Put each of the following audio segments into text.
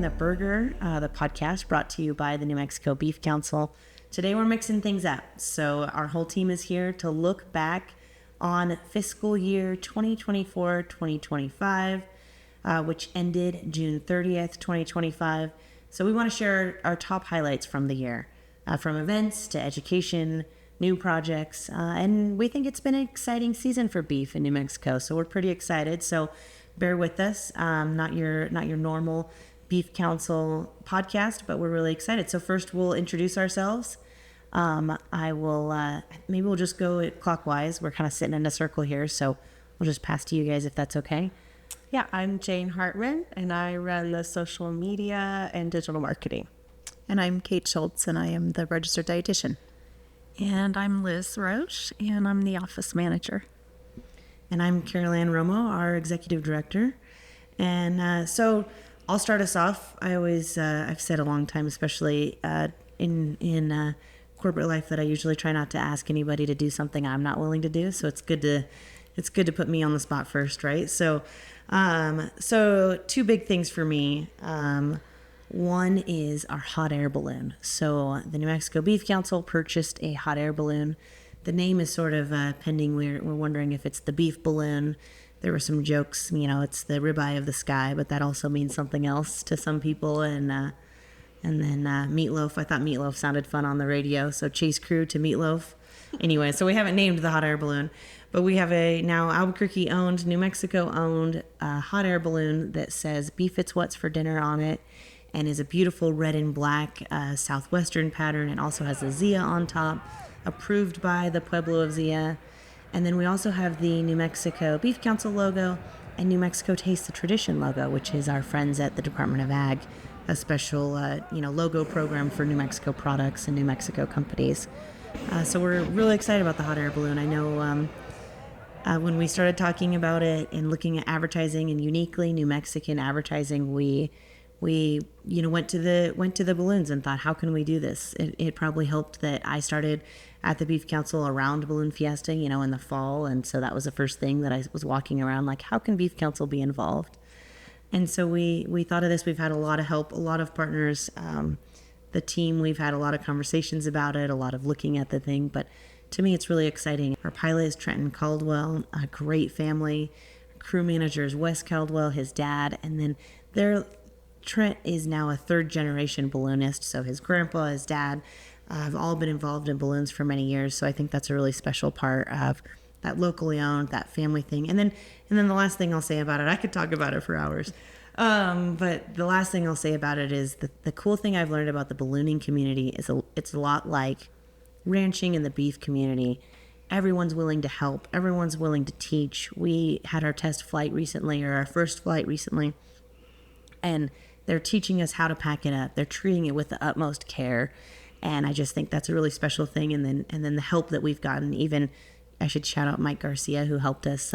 the Burger, the podcast brought to you by the New Mexico Beef Council. Today we're mixing things up. So our whole team is here to look back on fiscal year 2024-2025, which ended June 30th, 2025. So we want to share our top highlights from the year, from events to education, new projects, and we think it's been an exciting season for beef in New Mexico. So we're pretty excited. So bear with us. Not your normal Beef Council podcast, but we're really excited. So first we'll introduce ourselves. Maybe we'll just go clockwise. We're kind of sitting in a circle here, so we'll just pass to you guys if that's okay. Yeah, I'm Jane Hartman, and I run the social media and digital marketing. And I'm Kate Schultz, and I am the registered dietitian. And I'm Liz Roche, and I'm the office manager. And I'm Carol Ann Romo, our executive director. And so I'll start us off. I've said a long time, especially in corporate life, that I usually try not to ask anybody to do something I'm not willing to do. So it's good to put me on the spot first, right? So two big things for me. One is our hot air balloon. So the New Mexico Beef Council purchased a hot air balloon. The name is sort of pending. We're wondering if it's the beef balloon. There were some jokes, it's the ribeye of the sky, but that also means something else to some people. And then meatloaf. I thought meatloaf sounded fun on the radio, so Chase Crew to meatloaf. Anyway, so we haven't named the hot air balloon, but we have a now Albuquerque owned, New Mexico owned hot air balloon that says "Beef It's What's for Dinner" on it, and is a beautiful red and black southwestern pattern, and also has a Zia on top, approved by the Pueblo of Zia. And then we also have the New Mexico Beef Council logo and New Mexico Taste the Tradition logo, which is our friends at the Department of Ag, a special logo program for New Mexico products and New Mexico companies. So we're really excited about the hot air balloon. I know when we started talking about it and looking at advertising and uniquely New Mexican advertising, we went to the balloons and thought, how can we do this? It probably helped that I started at the Beef Council around Balloon Fiesta, in the fall, and so that was the first thing that I was walking around like, how can Beef Council be involved? And so we thought of this. We've had a lot of help, a lot of partners. The team, we've had a lot of conversations about it, a lot of looking at the thing, but to me it's really exciting. Our pilot is Trenton Caldwell, a great family. Crew manager is Wes Caldwell, his dad, and then Trent is now a third generation balloonist, so his grandpa, his dad have all been involved in balloons for many years. So I think that's a really special part of that locally owned, that family thing. And then the last thing I'll say about it, I could talk about it for hours. But the last thing I'll say about it is the cool thing I've learned about the ballooning community is it's a lot like ranching in the beef community. Everyone's willing to help. Everyone's willing to teach. We had our test flight recently, or our first flight recently, and they're teaching us how to pack it up. They're treating it with the utmost care. And I just think that's a really special thing. And then the help that we've gotten, even I should shout out Mike Garcia, who helped us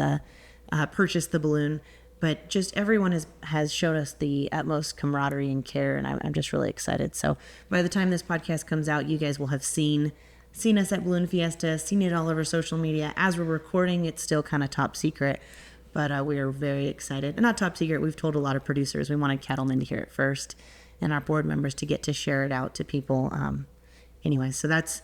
purchase the balloon. But just everyone has showed us the utmost camaraderie and care, and I'm just really excited. So by the time this podcast comes out, you guys will have seen us at Balloon Fiesta, seen it all over social media. As we're recording, it's still kind of top secret, but we are very excited. And not top secret, we've told a lot of producers. We wanted cattlemen to hear it first, and our board members to get to share it out to people. Anyway, so that's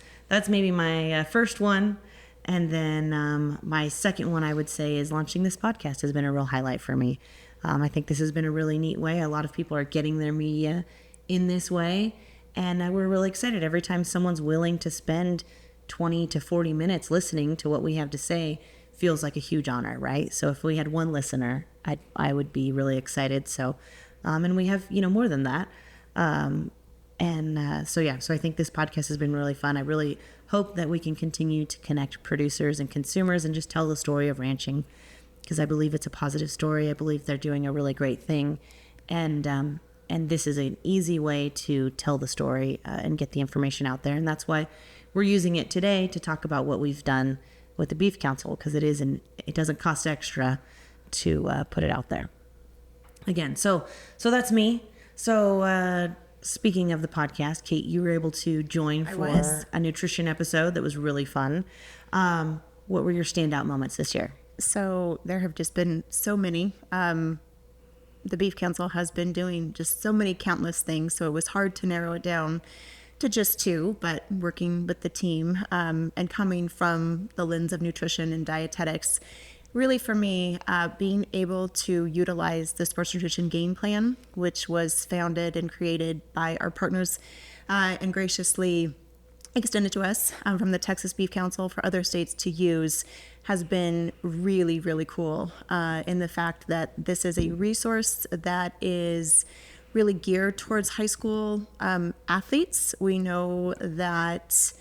maybe my first one. And then my second one, I would say, is launching this podcast has been a real highlight for me. I think this has been a really neat way. A lot of people are getting their media in this way, and we're really excited. Every time someone's willing to spend 20 to 40 minutes listening to what we have to say, feels like a huge honor, right? So if we had one listener, I would be really excited. So, and we have, more than that. So I think this podcast has been really fun. I really hope that we can continue to connect producers and consumers and just tell the story of ranching, because I believe it's a positive story. I believe they're doing a really great thing. And this is an easy way to tell the story and get the information out there. And that's why we're using it today to talk about what we've done with the Beef Council, because it doesn't cost extra to put it out there. Again, so that's me. So speaking of the podcast, Kate, you were able to join for a nutrition episode that was really fun. What were your standout moments this year? So there have just been so many. the Beef Council has been doing just so many countless things, so it was hard to narrow it down to just two, but working with the team and coming from the lens of nutrition and dietetics, really for me, being able to utilize the sports nutrition game plan, which was founded and created by our partners and graciously extended to us from the Texas Beef Council for other states to use, has been really, really cool in the fact that this is a resource that is really geared towards high school athletes. We know that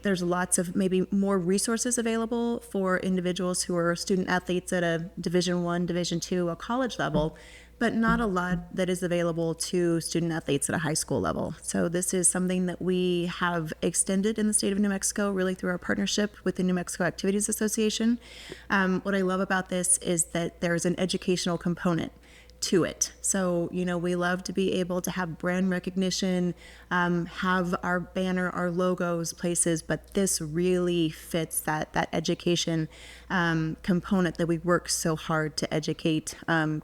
there's lots of maybe more resources available for individuals who are student athletes at a Division I, Division II, a college level, but not a lot that is available to student athletes at a high school level. So this is something that we have extended in the state of New Mexico, really through our partnership with the New Mexico Activities Association. What I love about this is that there's an educational component to it. So, we love to be able to have brand recognition, have our banner, our logos places, but this really fits that education component that we work so hard to educate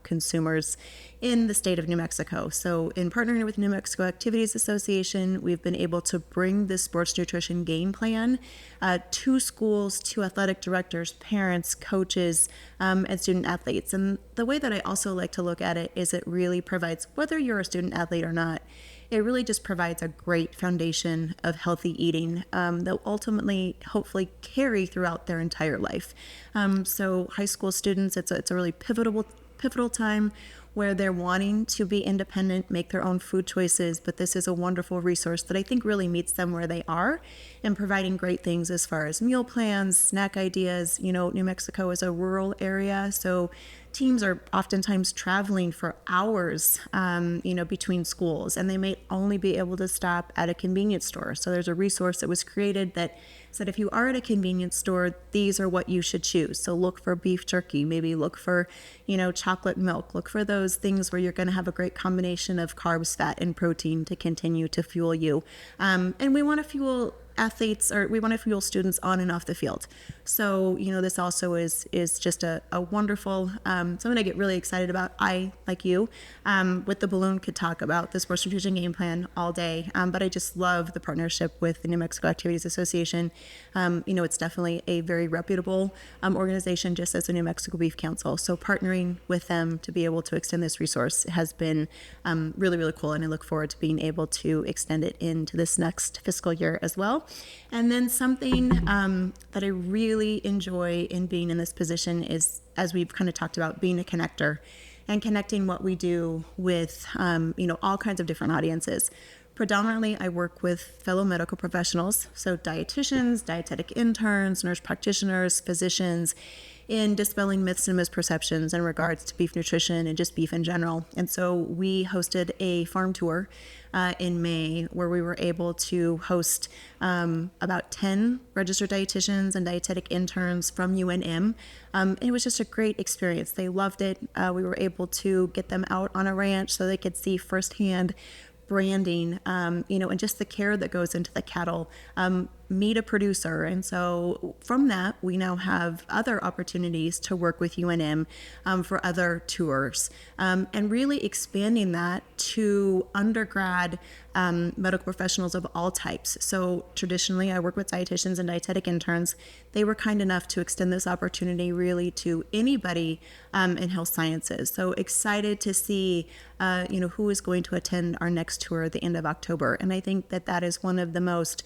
consumers in the state of New Mexico. So in partnering with New Mexico Activities Association, we've been able to bring this sports nutrition game plan to schools, to athletic directors, parents, coaches, and student athletes. And the way that I also like to look at it is it really provides, whether you're a student athlete or not, it really just provides a great foundation of healthy eating that ultimately, hopefully, carry throughout their entire life. So high school students, it's a really pivotal time where they're wanting to be independent, make their own food choices, but this is a wonderful resource that I think really meets them where they are and providing great things as far as meal plans, snack ideas. New Mexico is a rural area, so teams are oftentimes traveling for hours, between schools, and they may only be able to stop at a convenience store. So there's a resource that was created that said if you are at a convenience store, these are what you should choose. So look for beef jerky, maybe look for, chocolate milk, look for those things where you're going to have a great combination of carbs, fat, and protein to continue to fuel you. And we want to fuel athletes, or we want to fuel students on and off the field. So, this also is just a wonderful, something I get really excited about. I, like you, with the balloon could talk about the sports nutrition game plan all day, but I just love the partnership with the New Mexico Activities Association. It's definitely a very reputable organization, just as the New Mexico Beef Council. So partnering with them to be able to extend this resource has been really, really cool, and I look forward to being able to extend it into this next fiscal year as well. And then something that I really enjoy in being in this position is, as we've kind of talked about, being a connector and connecting what we do with, all kinds of different audiences. Predominantly, I work with fellow medical professionals, so dietitians, dietetic interns, nurse practitioners, physicians, in dispelling myths and misperceptions in regards to beef nutrition and just beef in general. And so we hosted a farm tour in May where we were able to host about 10 registered dietitians and dietetic interns from UNM. It was just a great experience. They loved it. We were able to get them out on a ranch so they could see firsthand branding, and just the care that goes into the cattle, meet a producer. And so from that, we now have other opportunities to work with UNM for other tours, and really expanding that to undergrad medical professionals of all types. So traditionally, I work with dietitians and dietetic interns. They were kind enough to extend this opportunity really to anybody in health sciences. So excited to see, who is going to attend our next tour at the end of October. And I think that is one of the most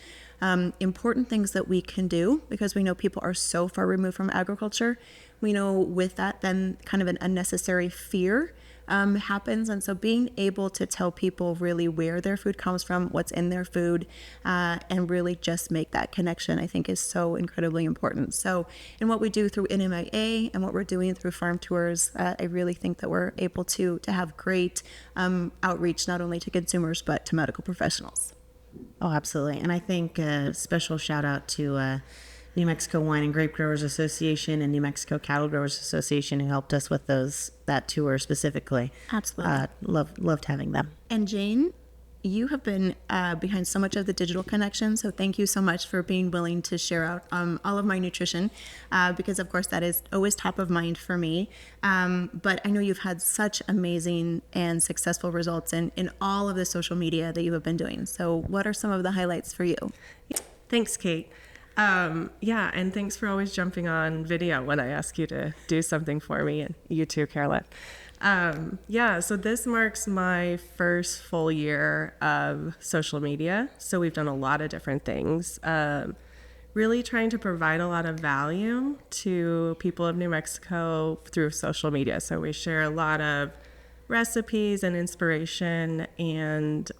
important things that we can do, because we know people are so far removed from agriculture. We know with that, then kind of an unnecessary fear happens. And so being able to tell people really where their food comes from, what's in their food, and really just make that connection, I think is so incredibly important. So in what we do through NMAA and what we're doing through farm tours, I really think that we're able to have great outreach, not only to consumers, but to medical professionals. Oh, absolutely. And I think a special shout out to New Mexico Wine and Grape Growers Association and New Mexico Cattle Growers Association, who helped us with that tour specifically. Absolutely. Loved having them. And Jane, you have been behind so much of the digital connection. So thank you so much for being willing to share out all of my nutrition, because of course that is always top of mind for me. But I know you've had such amazing and successful results in all of the social media that you have been doing. So what are some of the highlights for you? Thanks, Kate. Yeah, and thanks for always jumping on video when I ask you to do something for me, and you too, Carolyn. Yeah, so this marks my first full year of social media. So we've done a lot of different things, really trying to provide a lot of value to people of New Mexico through social media. So we share a lot of recipes and inspiration, and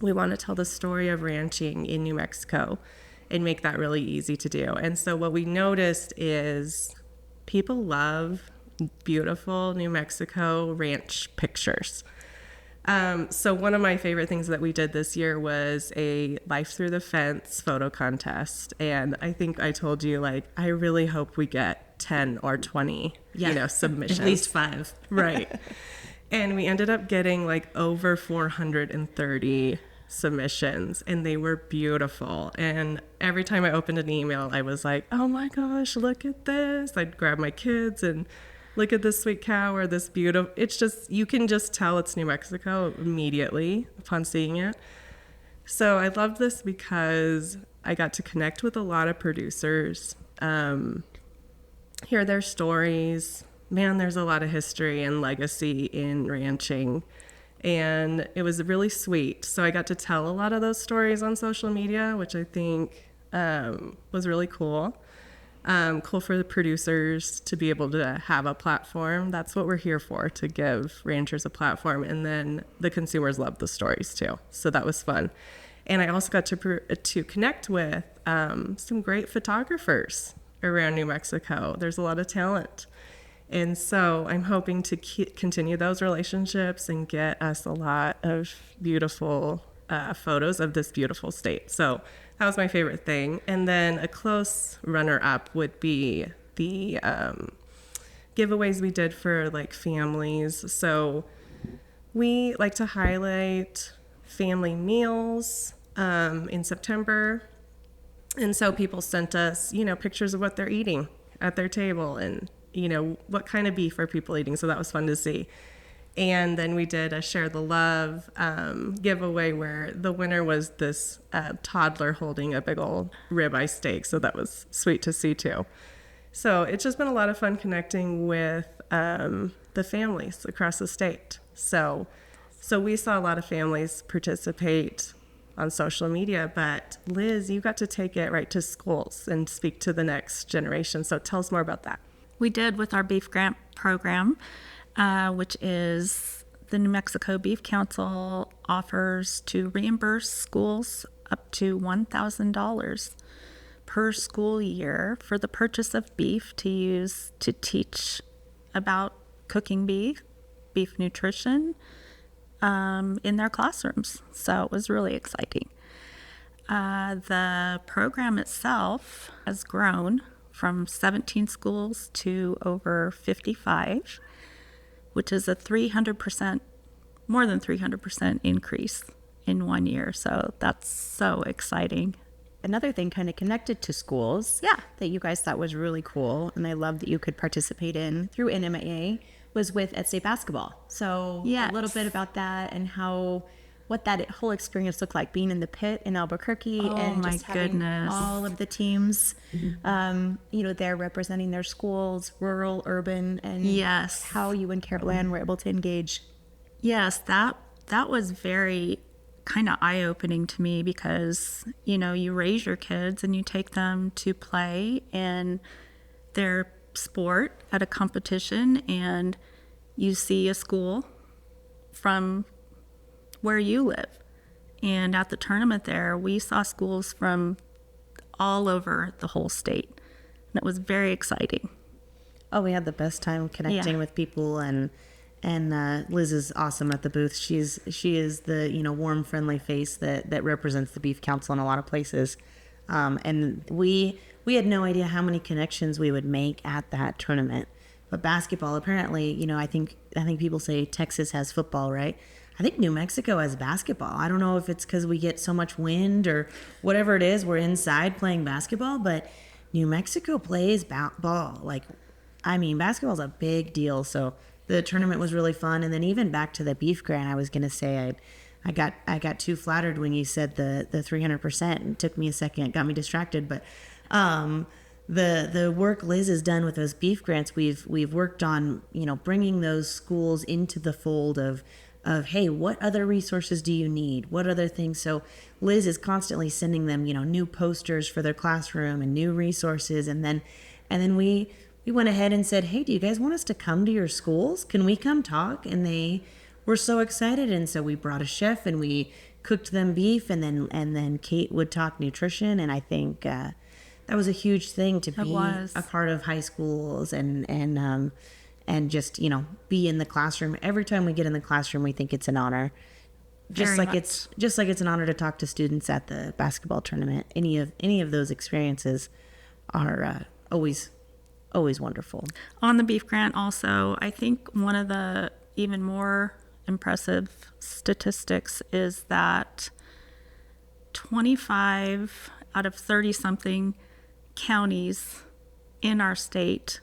we want to tell the story of ranching in New Mexico and make that really easy to do. And so what we noticed is people love beautiful New Mexico ranch pictures. So one of my favorite things that we did this year was a Life Through the Fence photo contest. And I think I told you, like, I really hope we get 10 or 20, submissions. At least 5. Right. And we ended up getting like over 430 submissions, and they were beautiful. And every time I opened an email, I was like, oh my gosh, look at this. I'd grab my kids and look at this sweet cow or this beautiful. It's just, you can just tell it's New Mexico immediately upon seeing it. So I loved this because I got to connect with a lot of producers, hear their stories. Man, there's a lot of history and legacy in ranching, and it was really sweet. So I got to tell a lot of those stories on social media, which I think was really cool. Cool for the producers to be able to have a platform. That's what we're here for, to give ranchers a platform. And then the consumers love the stories too. So that was fun. And I also got to connect with some great photographers around New Mexico. There's a lot of talent. And so I'm hoping to continue those relationships and get us a lot of beautiful photos of this beautiful state. So that was my favorite thing. And then a close runner-up would be the giveaways we did for like families. So we like to highlight family meals in September. And so people sent us, pictures of what they're eating at their table, and what kind of beef are people eating. So that was fun to see. And then we did a Share the Love giveaway where the winner was this toddler holding a big old ribeye steak. So that was sweet to see too. So it's just been a lot of fun connecting with the families across the state. So we saw a lot of families participate on social media, but Liz, you got to take it right to schools and speak to the next generation. So tell us more about that. We did with our beef grant program, which is the New Mexico Beef Council offers to reimburse schools up to $1,000 per school year for the purchase of beef to use to teach about cooking beef nutrition in their classrooms. So it was really exciting. The program itself has grown from 17 schools to over 55, which is a 300%, more than 300% increase in 1 year. So that's so exciting. Another thing kind of connected to schools that you guys thought was really cool, and I love that you could participate in through NMAA, was with Ed State basketball. So a little bit about that and what that whole experience looked like, being in the pit in Albuquerque and my just having goodness. all of the teams, they're representing their schools, rural, urban, and how you and Carolyn were able to engage. Yes, that was very kind of eye-opening to me because, you raise your kids and you take them to play in their sport at a competition, and you see a school from where you live. And at the tournament there, we saw schools from all over the whole state. And it was very exciting. Oh, we had the best time connecting with people, and Liz is awesome at the booth. She is the warm, friendly face that represents the Beef Council in a lot of places. And we had no idea how many connections we would make at that tournament. But basketball, apparently, I think people say Texas has football, right? I think New Mexico has basketball. I don't know if it's because we get so much wind or whatever it is. We're inside playing basketball, but New Mexico plays ball. Like, I mean, basketball's a big deal. So the tournament was really fun. And then even back to the beef grant, I was going to say, I got too flattered when you said the 300%. It took me a second, got me distracted. But the work Liz has done with those beef grants, we've worked on, bringing those schools into the fold of hey, what other resources do you need? What other things? So Liz is constantly sending them, new posters for their classroom and new resources. And then we went ahead and said, hey, do you guys want us to come to your schools? Can we come talk? And they were so excited. And so we brought a chef and we cooked them beef, and then Kate would talk nutrition. And I think that was a huge thing to be a part of high schools and just, be in the classroom. Every time we get in the classroom, we think it's an honor. Just like it's an honor to talk to students at the basketball tournament. Any of those experiences are always wonderful. On the beef grant also, I think one of the even more impressive statistics is that 25 out of 30 something counties in our state,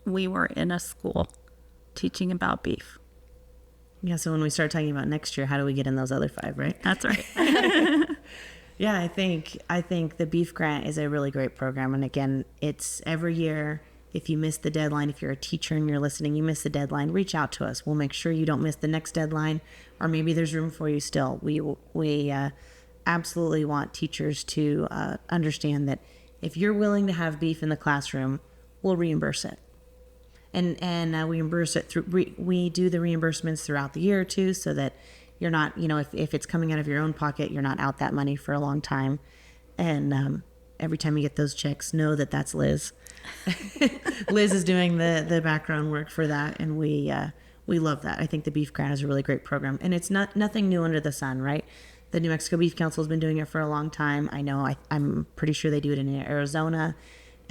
we were in a school teaching about beef. Yeah, so when we start talking about next year, how do we get in those other 5, right? That's right. Yeah, I think the beef grant is a really great program. And again, it's every year. If you miss the deadline, if you're a teacher and you're listening, you miss the deadline, reach out to us. We'll make sure you don't miss the next deadline, or maybe there's room for you still. We absolutely want teachers to understand that if you're willing to have beef in the classroom, we'll reimburse it. And we reimburse it through, we do the reimbursements throughout the year too, so that you're not, if it's coming out of your own pocket, you're not out that money for a long time. And every time you get those checks, know that that's Liz. Liz is doing the background work for that, and we love that. I think the beef grant is a really great program, and it's nothing new under the sun, right? The New Mexico Beef Council has been doing it for a long time. I know I'm pretty sure they do it in Arizona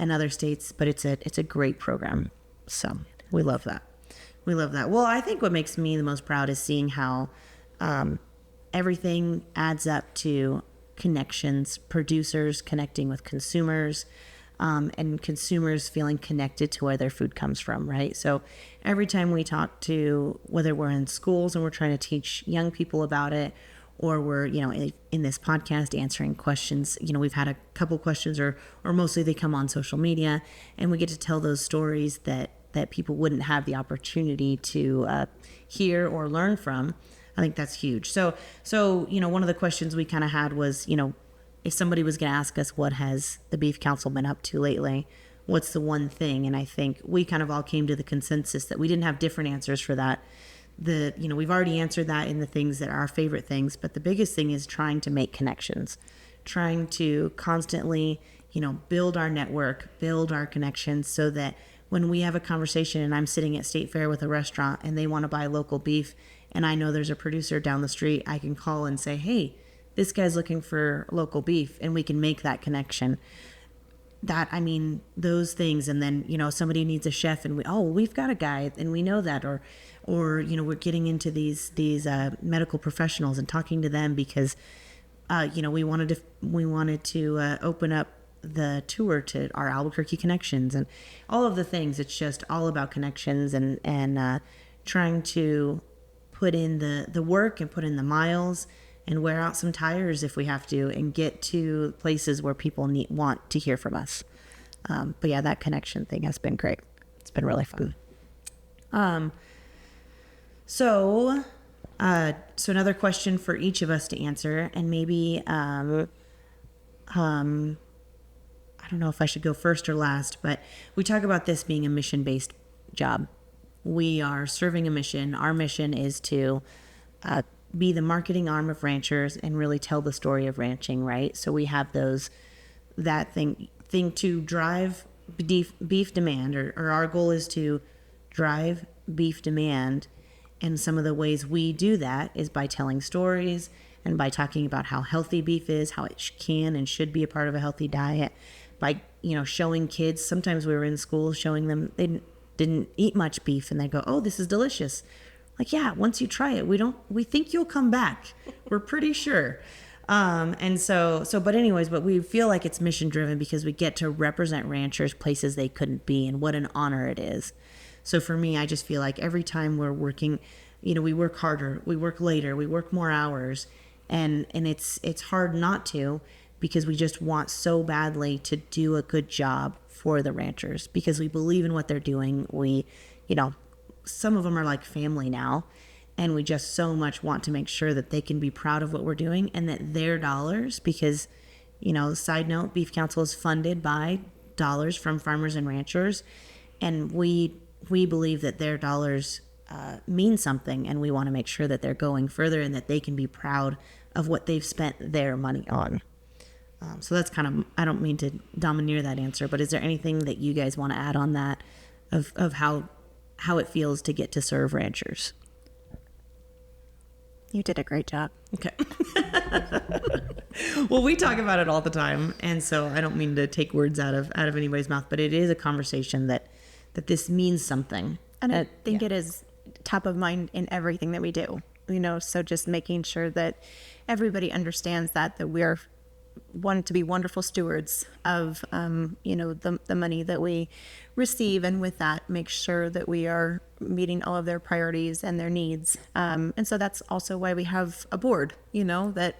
and other states, but it's a great program. So we love that. Well, I think what makes me the most proud is seeing how everything adds up to connections, producers connecting with consumers, and consumers feeling connected to where their food comes from, right? So every time we talk to, whether we're in schools and we're trying to teach young people about it, or we're, in this podcast answering questions, we've had a couple questions, or mostly they come on social media, and we get to tell those stories that people wouldn't have the opportunity to hear or learn from. I think that's huge. So one of the questions we kind of had was, if somebody was going to ask us, what has the Beef Council been up to lately? What's the one thing? And I think we kind of all came to the consensus that we didn't have different answers for that. We've already answered that in the things that are our favorite things, but the biggest thing is trying to make connections, trying to constantly, build our network, build our connections, so that when we have a conversation and I'm sitting at State Fair with a restaurant and they want to buy local beef, and I know there's a producer down the street, I can call and say, hey, this guy's looking for local beef, and we can make that connection. Those things. And then, somebody needs a chef, and we've got a guy, and we know that, or we're getting into these medical professionals and talking to them because, we wanted to open up the tour to our Albuquerque connections and all of the things. It's just all about connections and trying to put in the work and put in the miles and wear out some tires if we have to, and get to places where people want to hear from us. But yeah, that connection thing has been great. It's been really fun. So another question for each of us to answer, and maybe, I don't know if I should go first or last, but we talk about this being a mission-based job. We are serving a mission. Our mission is to be the marketing arm of ranchers and really tell the story of ranching, right? So we have that thing to drive beef demand, or our goal is to drive beef demand. And some of the ways we do that is by telling stories and by talking about how healthy beef is, how it can and should be a part of a healthy diet, by, showing kids. Sometimes we were in school showing them they didn't eat much beef, and they go, oh, this is delicious. Like, yeah, once you try it, we think you'll come back. We're pretty sure. But anyways, but we feel like it's mission driven because we get to represent ranchers places they couldn't be, and what an honor it is. So for me, I just feel like every time we're working, we work harder, we work later, we work more hours, and it's hard not to, because we just want so badly to do a good job for the ranchers because we believe in what they're doing. We, some of them are like family now, and we just so much want to make sure that they can be proud of what we're doing and that their dollars, because, side note, Beef Council is funded by dollars from farmers and ranchers, and we believe that their dollars mean something, and we want to make sure that they're going further and that they can be proud of what they've spent their money on. So that's kind of, I don't mean to domineer that answer, but is there anything that you guys want to add on that of how it feels to get to serve ranchers? You did a great job. Okay. Well, we talk about it all the time, and so I don't mean to take words out of anybody's mouth, but it is a conversation that this means something. And I think it is top of mind in everything that we do. So just making sure that everybody understands that we're want to be wonderful stewards of the money that we receive, and with that make sure that we are meeting all of their priorities and their needs, and so that's also why we have a board that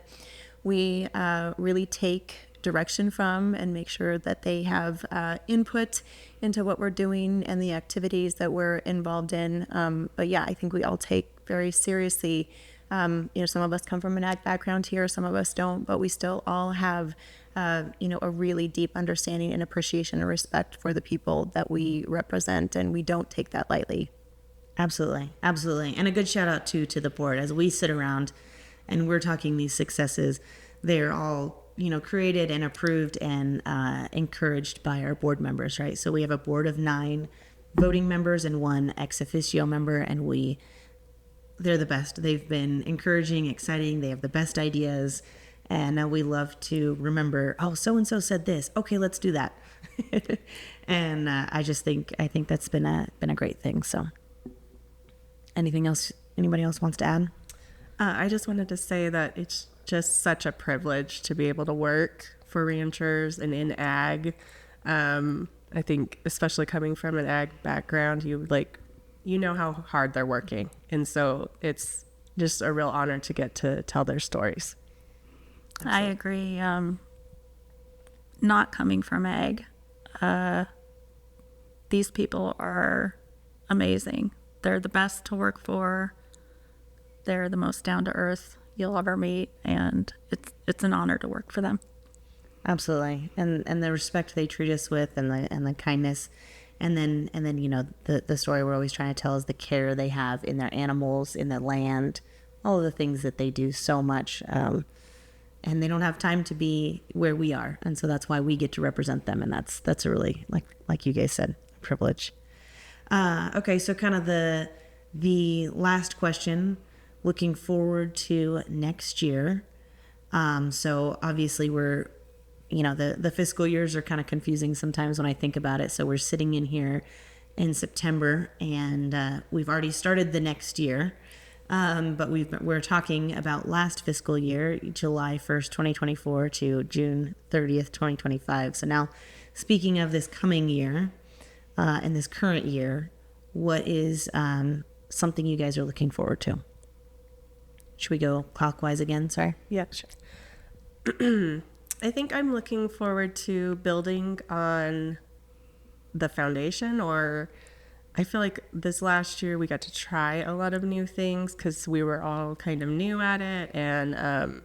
we really take direction from and make sure that they have input into what we're doing and the activities that we're involved in. But yeah, I think we all take very seriously. Some of us come from an ag background here, some of us don't, but we still all have, a really deep understanding and appreciation and respect for the people that we represent, and we don't take that lightly. Absolutely. Absolutely. And a good shout out to the board. As we sit around and we're talking these successes, they're all, created and approved and encouraged by our board members, right? So we have a board of 9 voting members and 1 ex officio member, and they're the best. They've been encouraging, exciting. They have the best ideas. And we love to remember, oh, so-and-so said this. Okay, let's do that. And I think that's been a great thing. So anything else anybody else wants to add? I just wanted to say that it's just such a privilege to be able to work for ranchers and in ag. I think especially coming from an ag background, you know how hard they're working. And so it's just a real honor to get to tell their stories. I agree. Not coming from ag, these people are amazing. They're the best to work for. They're the most down to earth you'll ever meet, and it's an honor to work for them. Absolutely. And the respect they treat us with, and the kindness. And then the story we're always trying to tell is the care they have in their animals, in the land, all of the things that they do so much. And they don't have time to be where we are. And so that's why we get to represent them. And that's a really, like you guys said, a privilege. Okay, so kind of the last question, looking forward to next year. So obviously we're, the fiscal years are kind of confusing sometimes when I think about it. So we're sitting in here in September, and we've already started the next year. But we're talking about last fiscal year, July 1st, 2024 to June 30th, 2025. So now, speaking of this coming year and this current year, what is something you guys are looking forward to? Should we go clockwise again? Sorry. Yeah, sure. I think I'm looking forward to building on the foundation, or I feel like this last year we got to try a lot of new things because we were all kind of new at it. And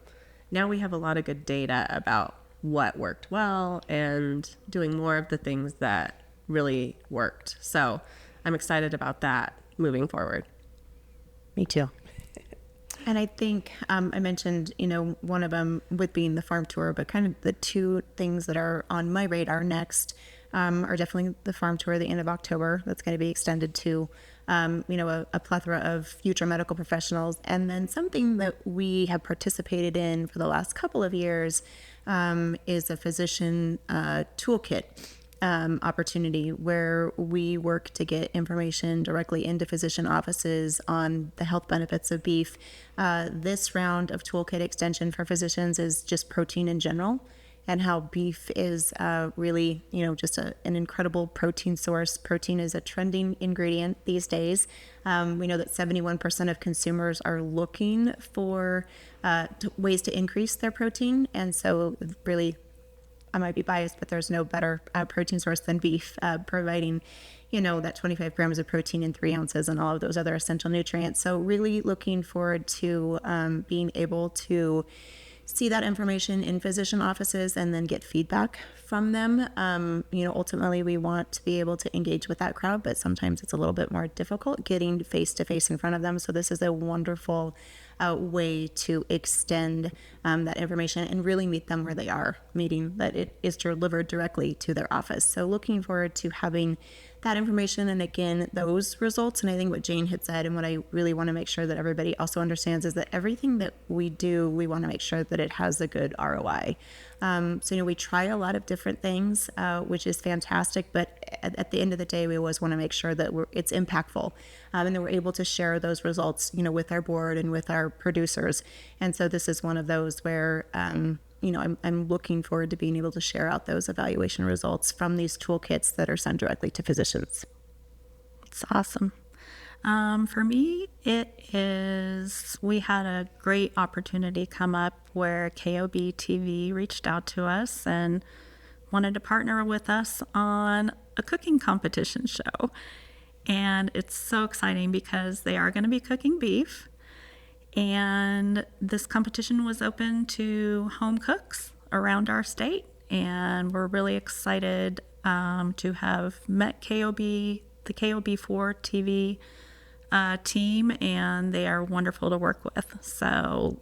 now we have a lot of good data about what worked well and doing more of the things that really worked. So I'm excited about that moving forward. Me too. And I think I mentioned, one of them with being the farm tour, but kind of the 2 things that are on my radar next are definitely the farm tour at the end of October. That's going to be extended to, a plethora of future medical professionals. And then something that we have participated in for the last couple of years is a physician toolkit. opportunity where we work to get information directly into physician offices on the health benefits of beef. This round of toolkit extension for physicians is just protein in general, and how beef is really, just an incredible protein source. Protein is a trending ingredient these days. We know that 71% of consumers are looking for ways to increase their protein. And so really, I might be biased, but there's no better protein source than beef, providing, that 25 grams of protein in 3 ounces and all of those other essential nutrients. So really looking forward to being able to see that information in physician offices and then get feedback from them. Ultimately we want to be able to engage with that crowd, but sometimes it's a little bit more difficult getting face to face in front of them. So this is a wonderful way to extend that information and really meet them where they are, meaning that it is delivered directly to their office. So looking forward to having that information and again those results. And I think what Jane had said and what I really want to make sure that everybody also understands is that everything that we do, we want to make sure that it has a good ROI. We try a lot of different things, which is fantastic, but at the end of the day, we always want to make sure that it's impactful, and that we're able to share those results, with our board and with our producers. And so this is one of those where, I'm looking forward to being able to share out those evaluation results from these toolkits that are sent directly to physicians. It's awesome. For me, we had a great opportunity come up where KOB TV reached out to us and wanted to partner with us on a cooking competition show. And it's so exciting because they are going to be cooking beef. And this competition was open to home cooks around our state. And we're really excited to have met the KOB4 TV team, and they are wonderful to work with. So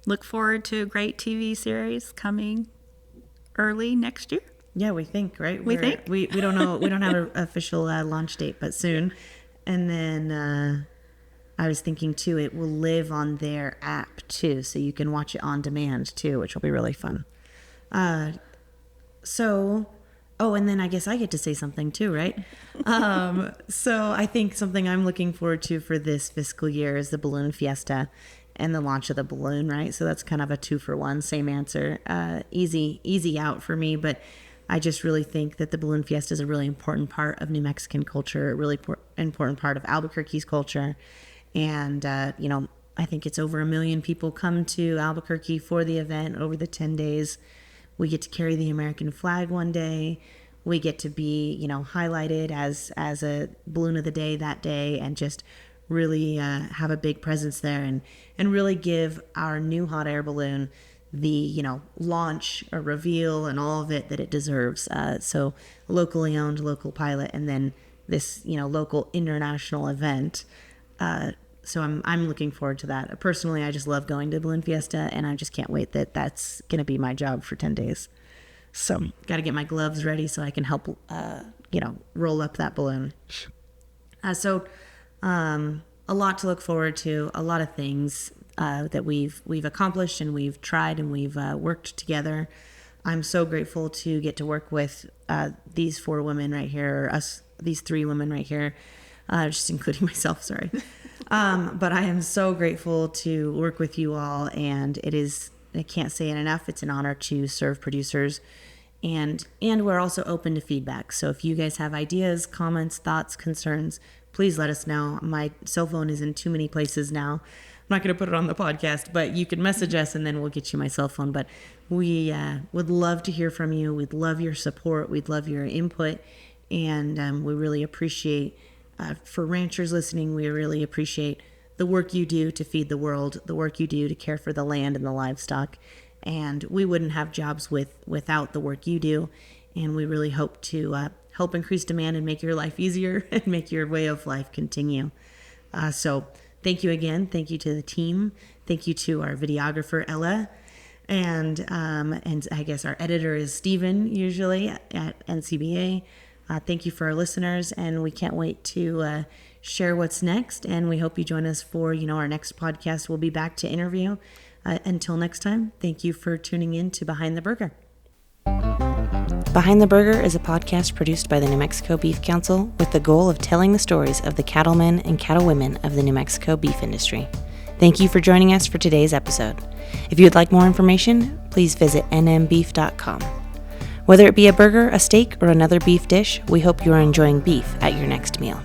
look forward to a great TV series coming early next year. Yeah, we think, right? We think. We don't know. We don't have an official launch date, but soon. And then I was thinking too, it will live on their app too, so you can watch it on demand too, which will be really fun. And then I guess I get to say something too, right? So I think something I'm looking forward to for this fiscal year is the Balloon Fiesta and the launch of the balloon, right? So that's kind of a 2-for-1, same answer. Easy out for me, but I just really think that the Balloon Fiesta is a really important part of New Mexican culture, a really important part of Albuquerque's culture. And, I think it's over 1 million people come to Albuquerque for the event over the 10 days. We get to carry the American flag one day. We get to be, highlighted as a balloon of the day that day, and just really have a big presence there and really give our new hot air balloon the, launch or reveal and all of it that it deserves. So locally owned, local pilot, and then this, local international event. So I'm looking forward to that. Personally, I just love going to Balloon Fiesta, and I just can't wait that's going to be my job for 10 days. So got to get my gloves ready so I can help, roll up that balloon. A lot to look forward to, a lot of things that we've accomplished and we've tried and we've worked together. I'm so grateful to get to work with these 4 women right here, or these 3 women right here, just including myself, sorry. But I am so grateful to work with you all, and I can't say it enough, it's an honor to serve producers, and we're also open to feedback. So if you guys have ideas, comments, thoughts, concerns, please let us know. My cell phone is in too many places now. I'm not going to put it on the podcast, but you can message us and then we'll get you my cell phone. But we would love to hear from you. We'd love your support. We'd love your input. And we really appreciate, for ranchers listening, we really appreciate the work you do to feed the world, the work you do to care for the land and the livestock. And we wouldn't have jobs without the work you do. And we really hope to help increase demand and make your life easier and make your way of life continue. So thank you again. Thank you to the team. Thank you to our videographer, Ella. And I guess our editor is Steven, usually at NCBA. Thank you for our listeners, and we can't wait to share what's next. And we hope you join us for, our next podcast. We'll be back to interview. Until next time, thank you for tuning in to Behind the Burger. Behind the Burger is a podcast produced by the New Mexico Beef Council with the goal of telling the stories of the cattlemen and cattlewomen of the New Mexico beef industry. Thank you for joining us for today's episode. If you would like more information, please visit nmbeef.com. Whether it be a burger, a steak, or another beef dish, we hope you are enjoying beef at your next meal.